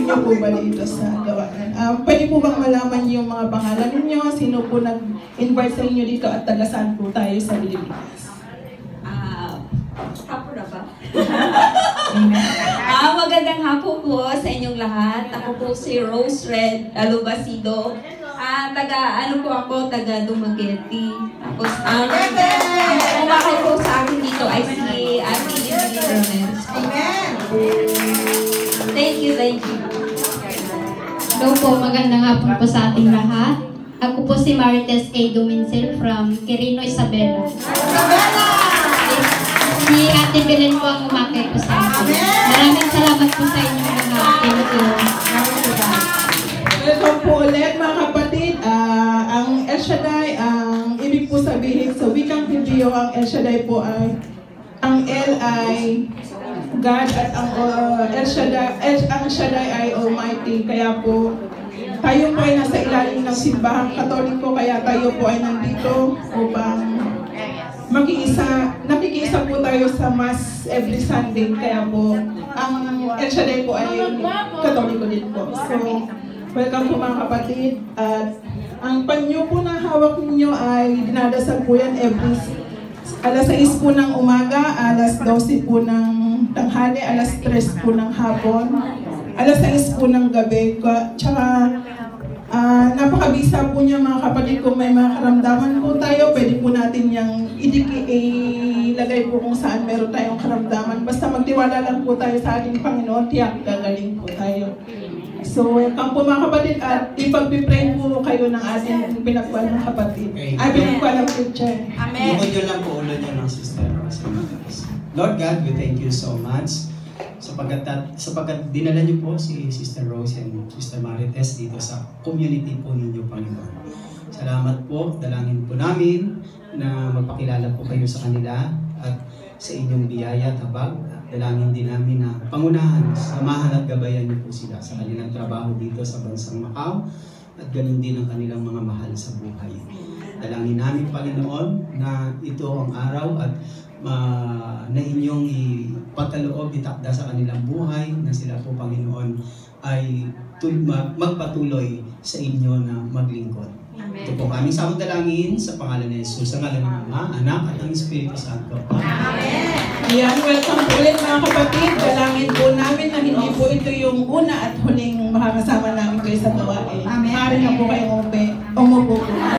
niyo po ba dito sa gawain? Pwede po bang malaman yung mga pangalan ninyo? Sino po nag-invite sa inyo dito at taga saan po tayo sa Pilipinas? Hapon na ba? Magandang hapon po sa inyong lahat. Ako po si Rose Red Alubasido. Taga Dumaguete. Tapos, umakay po sa akin dito ay si Ate Emily Ramirez. Amen! Thank you. Hello po, magandang hapon po sa ating lahat. Ako po si Marites A. Dumincel from Quirino, Isabela. Si Ate Belen po ang umakay po sa akin. Maraming salamat po sa inyo mga thank you. Welcome po ulit mga kapatid. Ang El Shaddai, ang ibig po sabihin sa wikang Hebreo, ang El Shaddai po ay, ang El ay God at ang ang Shaddai ay Almighty. Kaya po, tayo po ay nasa ilalim ng simbahang Katoliko, kaya tayo po ay nandito upang nakikiisa po tayo sa Mass every Sunday. Kaya po, ang El Shaddai po ay Katoliko din po. So, welcome po mga kapatid. At ang panyo po na hawak ninyo ay dinadasal po yan every alas 6 po ng umaga, alas 12 po ng tanghali, alas 3 po ng hapon, alas 6 po ng gabi. Tsaka napakabisa po niya mga kapatid, kung may mga karamdaman po tayo, pwede po natin yung ilagay po kung saan meron tayong karamdaman. Basta magtiwala lang po tayo sa ating Panginoon, tiyak gagaling po tayo. So, welcome po mga kapatid at ipag-pray po kayo ng ating pinagkuhan ng kapatid. Ay, pinagkuhan ng teacher. Amen. Bukod yun lang po ulo niya ng Sister Rose. Lord God, we thank you so much sapagkat dinala niyo po si Sister Rose and Sister Marites dito sa community po ninyo, Panginoon. Salamat po, dalangin po namin na magpakilala po kayo sa kanila at sa inyong biyaya at habag. Dalangin din namin na pangunahan, samahan at gabayan niyo po sila sa kanilang trabaho dito sa bansang Macau at ganun din ang kanilang mga mahal sa buhay. Dalangin namin, Panginoon, na ito ang araw at na inyong ipataloob, itakda sa kanilang buhay, na sila po, Panginoon, ay magpatuloy sa inyo na maglingkod. Ito po kami sa aming dalangin sa pangalan ni Jesus, sa ngalan ng Ama, Anak at ng Espiritu Santo. Amen! Yan, welcome po ulit mga kapatid. Dalangin po namin na hindi po ito yung una at huling makakasama namin kayo sa gawain. Maaari na po kayong umupo po.